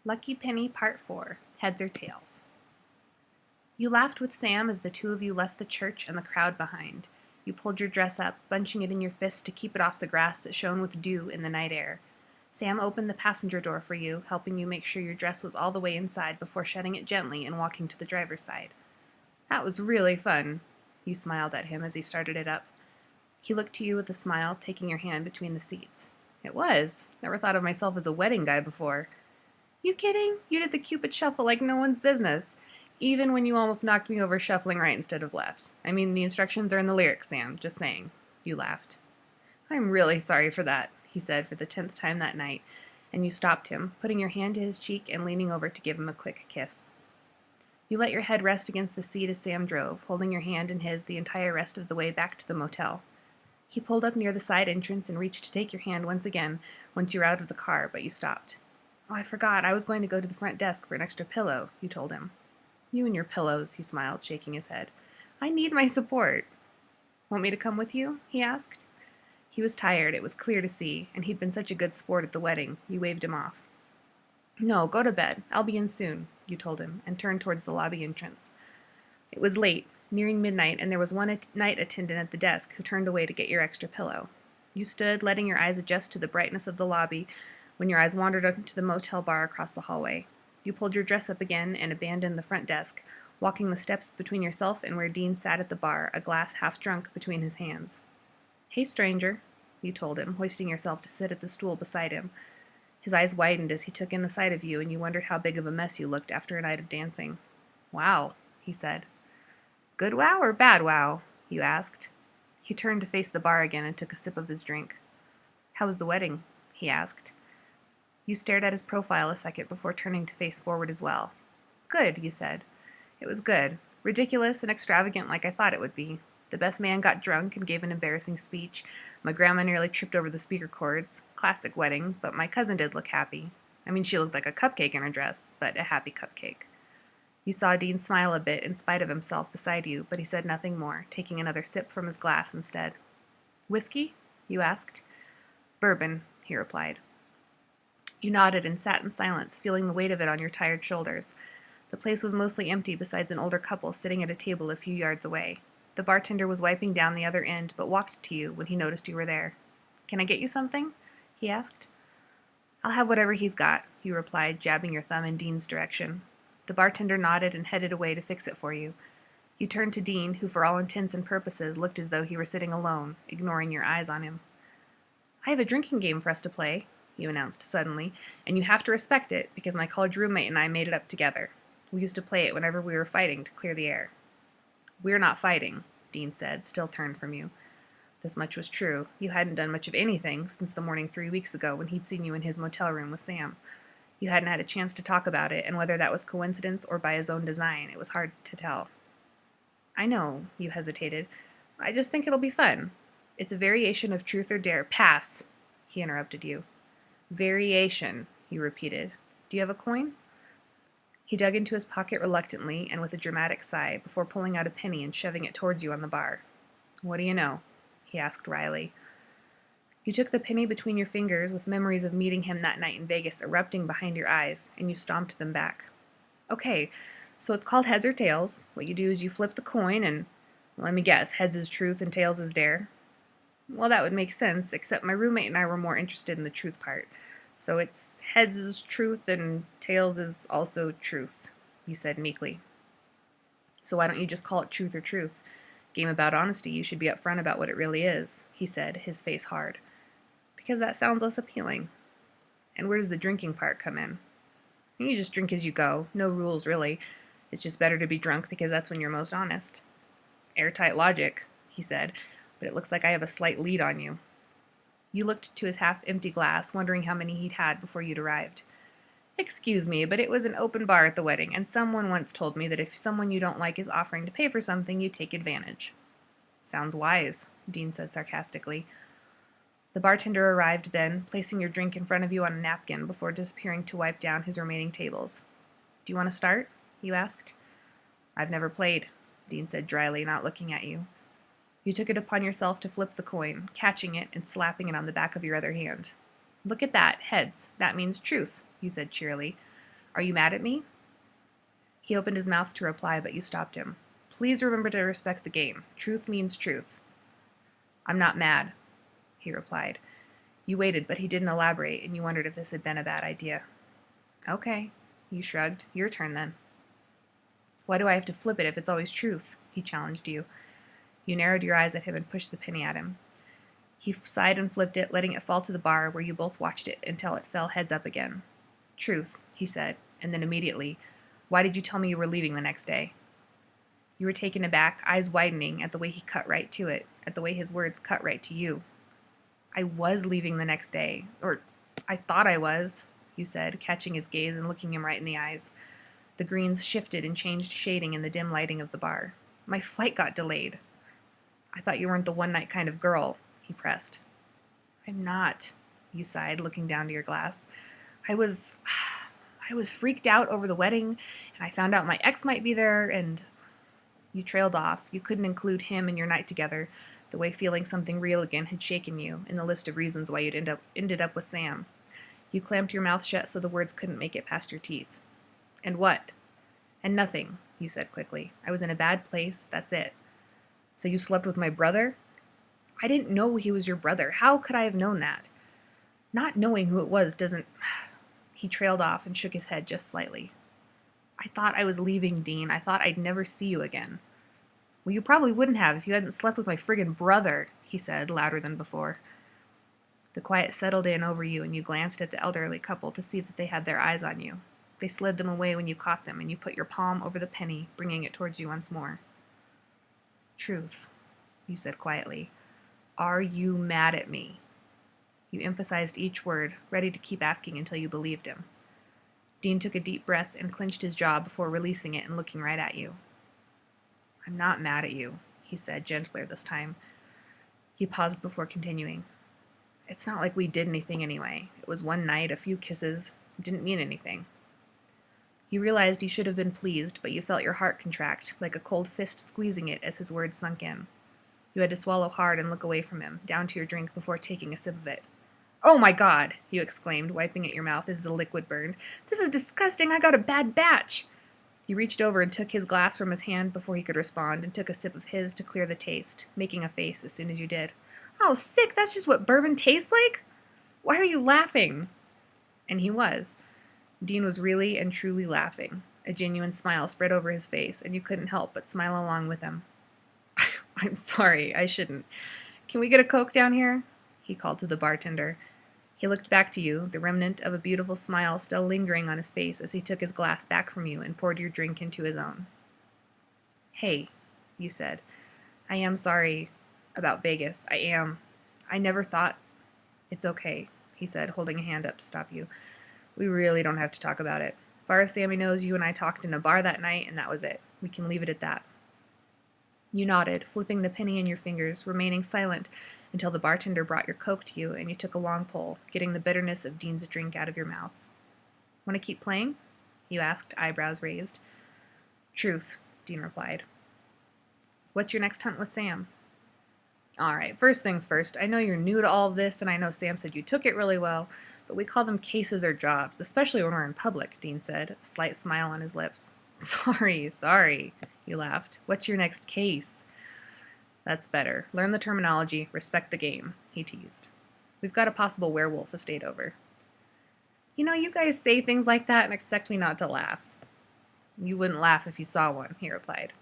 Lucky Penny Part 4, Heads or Tails. You laughed with Sam as the two of you left the church and the crowd behind. You pulled your dress up, bunching it in your fist to keep it off the grass that shone with dew in the night air. Sam opened the passenger door for you, helping you make sure your dress was all the way inside before shutting it gently and walking to the driver's side. That was really fun. You smiled at him as he started it up. He looked to you with a smile, taking your hand between the seats. It was. Never thought of myself as a wedding guy before. You kidding? You did the Cupid shuffle like no one's business. Even when you almost knocked me over shuffling right instead of left. I mean, the instructions are in the lyrics, Sam. Just saying. You laughed. I'm really sorry for that, he said for the 10th time that night, and you stopped him, putting your hand to his cheek and leaning over to give him a quick kiss. You let your head rest against the seat as Sam drove, holding your hand in his the entire rest of the way back to the motel. He pulled up near the side entrance and reached to take your hand once again once you were out of the car, but you stopped. Oh, I forgot. I was going to go to the front desk for an extra pillow, you told him. You and your pillows, he smiled, shaking his head. I need my support. Want me to come with you? He asked. He was tired, it was clear to see, and he'd been such a good sport at the wedding. You waved him off. No, go to bed. I'll be in soon, you told him, and turned towards the lobby entrance. It was late, nearing midnight, and there was one night attendant at the desk who turned away to get your extra pillow. You stood, letting your eyes adjust to the brightness of the lobby, when your eyes wandered up to the motel bar across the hallway. You pulled your dress up again and abandoned the front desk, walking the steps between yourself and where Dean sat at the bar, a glass half drunk between his hands. Hey, stranger, you told him, hoisting yourself to sit at the stool beside him. His eyes widened as he took in the sight of you, and you wondered how big of a mess you looked after a night of dancing. Wow, he said. Good wow or bad wow? You asked. He turned to face the bar again and took a sip of his drink. How was the wedding? He asked. You stared at his profile a second before turning to face forward as well. Good, you said. It was good. Ridiculous and extravagant like I thought it would be. The best man got drunk and gave an embarrassing speech. My grandma nearly tripped over the speaker cords. Classic wedding, but my cousin did look happy. I mean, she looked like a cupcake in her dress, but a happy cupcake. You saw Dean smile a bit in spite of himself beside you, but he said nothing more, taking another sip from his glass instead. Whiskey? You asked. Bourbon, he replied. You nodded and sat in silence, feeling the weight of it on your tired shoulders. The place was mostly empty besides an older couple sitting at a table a few yards away. The bartender was wiping down the other end, but walked to you when he noticed you were there. Can I get you something? He asked. I'll have whatever he's got, you replied, jabbing your thumb in Dean's direction. The bartender nodded and headed away to fix it for you. You turned to Dean, who for all intents and purposes looked as though he were sitting alone, ignoring your eyes on him. I have a drinking game for us to play, you announced suddenly, and you have to respect it because my college roommate and I made it up together. We used to play it whenever we were fighting to clear the air. We're not fighting, Dean said, still turned from you. This much was true. You hadn't done much of anything since the morning 3 weeks ago when he'd seen you in his motel room with Sam. You hadn't had a chance to talk about it, and whether that was coincidence or by his own design, it was hard to tell. I know, you hesitated. I just think it'll be fun. It's a variation of truth or dare. Pass, he interrupted you. Variation, you repeated. Do you have a coin? He dug into his pocket reluctantly and with a dramatic sigh before pulling out a penny and shoving it towards you on the bar. What do you know? He asked wryly. You took the penny between your fingers with memories of meeting him that night in Vegas erupting behind your eyes, and you stomped them back. Okay, so it's called heads or tails. What you do is you flip the coin and, let me guess, heads is truth and tails is dare? Well, that would make sense, except my roommate and I were more interested in the truth part. So it's heads is truth and tails is also truth, you said meekly. So why don't you just call it truth or truth? Game about honesty, you should be upfront about what it really is, he said, his face hard. Because that sounds less appealing. And where does the drinking part come in? You just drink as you go, no rules really. It's just better to be drunk because that's when you're most honest. Airtight logic, he said, but it looks like I have a slight lead on you. You looked to his half-empty glass, wondering how many he'd had before you'd arrived. Excuse me, but it was an open bar at the wedding, and someone once told me that if someone you don't like is offering to pay for something, you take advantage. Sounds wise, Dean said sarcastically. The bartender arrived then, placing your drink in front of you on a napkin before disappearing to wipe down his remaining tables. Do you want to start? You asked. I've never played, Dean said dryly, not looking at you. You took it upon yourself to flip the coin, catching it and slapping it on the back of your other hand. Look at that, heads. That means truth, you said cheerily. Are you mad at me? He opened his mouth to reply, but you stopped him. Please remember to respect the game. Truth means truth. I'm not mad, he replied. You waited, but he didn't elaborate, and you wondered if this had been a bad idea. Okay, you shrugged. Your turn, then. Why do I have to flip it if it's always truth? He challenged you. You narrowed your eyes at him and pushed the penny at him. He sighed and flipped it, letting it fall to the bar, where you both watched it until it fell heads up again. Truth, he said, and then immediately, why did you tell me you were leaving the next day? You were taken aback, eyes widening at the way he cut right to it, at the way his words cut right to you. I was leaving the next day, or I thought I was, you said, catching his gaze and looking him right in the eyes. The greens shifted and changed shading in the dim lighting of the bar. My flight got delayed. I thought you weren't the one-night kind of girl, he pressed. I'm not, you sighed, looking down to your glass. I was freaked out over the wedding, and I found out my ex might be there, and... You trailed off. You couldn't include him in your night together, the way feeling something real again had shaken you in the list of reasons why you'd ended up with Sam. You clamped your mouth shut so the words couldn't make it past your teeth. And what? And nothing, you said quickly. I was in a bad place, that's it. So you slept with my brother? I didn't know he was your brother. How could I have known that? Not knowing who it was doesn't... He trailed off and shook his head just slightly. I thought I was leaving, Dean. I thought I'd never see you again. Well, you probably wouldn't have if you hadn't slept with my friggin' brother, he said, louder than before. The quiet settled in over you, and you glanced at the elderly couple to see that they had their eyes on you. They slid them away when you caught them, and you put your palm over the penny, bringing it towards you once more. Truth, you said quietly. Are you mad at me? You emphasized each word, ready to keep asking until you believed him. Dean took a deep breath and clenched his jaw before releasing it and looking right at you. I'm not mad at you, he said, gentler this time. He paused before continuing. It's not like we did anything anyway. It was one night, a few kisses. It didn't mean anything. You realized you should have been pleased, but you felt your heart contract, like a cold fist squeezing it as his words sunk in. You had to swallow hard and look away from him, down to your drink before taking a sip of it. Oh my God, you exclaimed, wiping at your mouth as the liquid burned. This is disgusting. I got a bad batch. You reached over and took his glass from his hand before he could respond and took a sip of his to clear the taste, making a face as soon as you did. Oh, sick. That's just what bourbon tastes like? Why are you laughing? And he was. Dean was really and truly laughing. A genuine smile spread over his face, and you couldn't help but smile along with him. I'm sorry. I shouldn't. Can we get a Coke down here? He called to the bartender. He looked back to you, the remnant of a beautiful smile still lingering on his face as he took his glass back from you and poured your drink into his own. Hey, you said. I am sorry about Vegas. I am. I never thought... It's okay, he said, holding a hand up to stop you. We really don't have to talk about it. As far as Sammy knows, you and I talked in a bar that night, and that was it. We can leave it at that. You nodded, flipping the penny in your fingers, remaining silent until the bartender brought your Coke to you and you took a long pull, getting the bitterness of Dean's drink out of your mouth. Want to keep playing? You asked, eyebrows raised. Truth, Dean replied. What's your next hunt with Sam? All right, first things first. I know you're new to all of this, and I know Sam said you took it really well, but we call them cases or jobs, especially when we're in public, Dean said, a slight smile on his lips. Sorry, you laughed. What's your next case? That's better. Learn the terminology, respect the game, he teased. We've got a possible werewolf estate over. You know, you guys say things like that and expect me not to laugh. You wouldn't laugh if you saw one, he replied.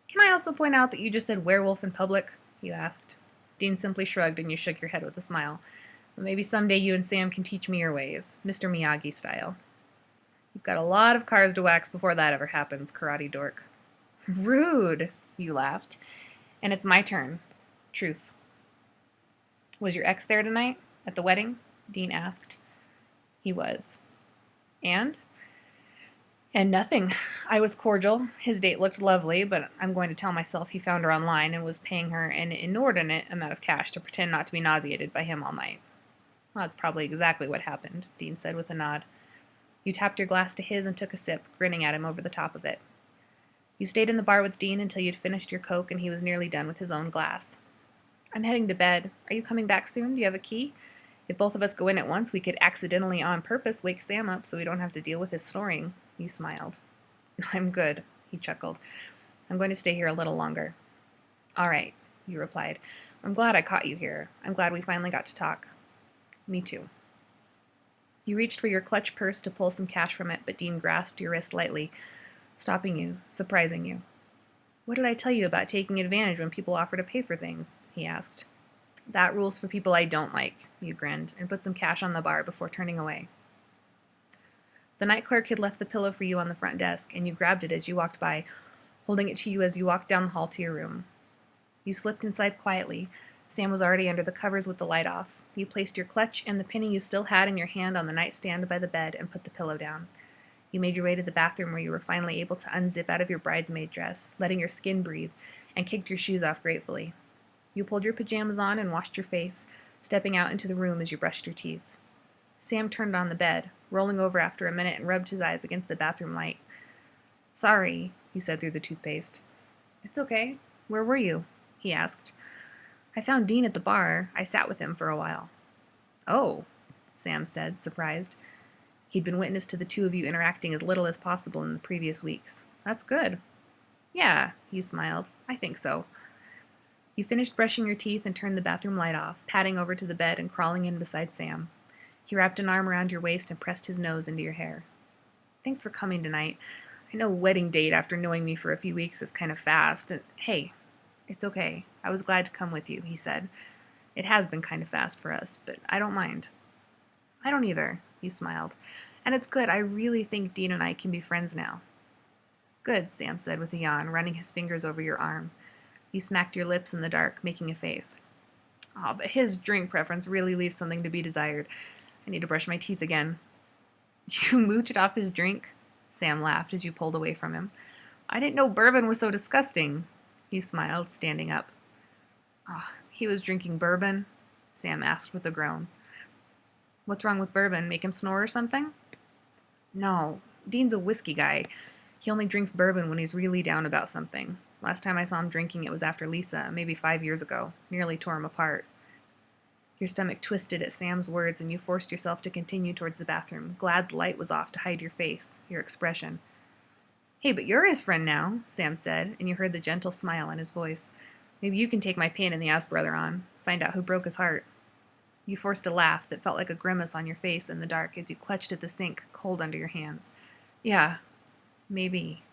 Can I also point out that you just said werewolf in public? You asked. Dean simply shrugged and you shook your head with a smile. But maybe someday you and Sam can teach me your ways, Mr. Miyagi style. You've got a lot of cars to wax before that ever happens, karate dork. Rude, you laughed. And it's my turn. Truth. Was your ex there tonight? At the wedding? Dean asked. He was. And? And nothing. I was cordial. His date looked lovely, but I'm going to tell myself he found her online and was paying her an inordinate amount of cash to pretend not to be nauseated by him all night. Well, that's probably exactly what happened, Dean said with a nod. You tapped your glass to his and took a sip, grinning at him over the top of it. You stayed in the bar with Dean until you'd finished your Coke and he was nearly done with his own glass. I'm heading to bed. Are you coming back soon? Do you have a key? If both of us go in at once, we could accidentally on purpose wake Sam up so we don't have to deal with his snoring. You smiled. I'm good, he chuckled. I'm going to stay here a little longer. All right, you replied. I'm glad I caught you here. I'm glad we finally got to talk. Me too. You reached for your clutch purse to pull some cash from it, but Dean grasped your wrist lightly, stopping you, surprising you. What did I tell you about taking advantage when people offer to pay for things? He asked. That rule's for people I don't like, you grinned, and put some cash on the bar before turning away. The night clerk had left the pillow for you on the front desk, and you grabbed it as you walked by, holding it to you as you walked down the hall to your room. You slipped inside quietly. Sam was already under the covers with the light off. You placed your clutch and the penny you still had in your hand on the nightstand by the bed and put the pillow down. You made your way to the bathroom where you were finally able to unzip out of your bridesmaid dress, letting your skin breathe, and kicked your shoes off gratefully. You pulled your pajamas on and washed your face, stepping out into the room as you brushed your teeth. Sam turned on the bed, rolling over after a minute and rubbed his eyes against the bathroom light. Sorry, he said through the toothpaste. It's okay. Where were you? He asked. I found Dean at the bar. I sat with him for a while. Oh, Sam said, surprised. He'd been witness to the two of you interacting as little as possible in the previous weeks. That's good. Yeah, you smiled. I think so. You finished brushing your teeth and turned the bathroom light off, padding over to the bed and crawling in beside Sam. He wrapped an arm around your waist and pressed his nose into your hair. Thanks for coming tonight. I know wedding date after knowing me for a few weeks is kind of fast, and hey, it's okay. I was glad to come with you, he said. It has been kind of fast for us, but I don't mind. I don't either, you smiled. And it's good. I really think Dean and I can be friends now. Good, Sam said with a yawn, running his fingers over your arm. You smacked your lips in the dark, making a face. Oh, but his drink preference really leaves something to be desired. I need to brush my teeth again. You mooched off his drink? Sam laughed as you pulled away from him. I didn't know bourbon was so disgusting. He smiled, standing up. Oh, he was drinking bourbon? Sam asked with a groan. What's wrong with bourbon? Make him snore or something? No, Dean's a whiskey guy. He only drinks bourbon when he's really down about something. Last time I saw him drinking it was after Lisa, maybe 5 years ago. Nearly tore him apart. Your stomach twisted at Sam's words and you forced yourself to continue towards the bathroom, glad the light was off to hide your face, your expression. Hey, but you're his friend now, Sam said, and you heard the gentle smile in his voice. Maybe you can take my pain in the ass brother on, find out who broke his heart. You forced a laugh that felt like a grimace on your face in the dark as you clutched at the sink, cold under your hands. Yeah, maybe.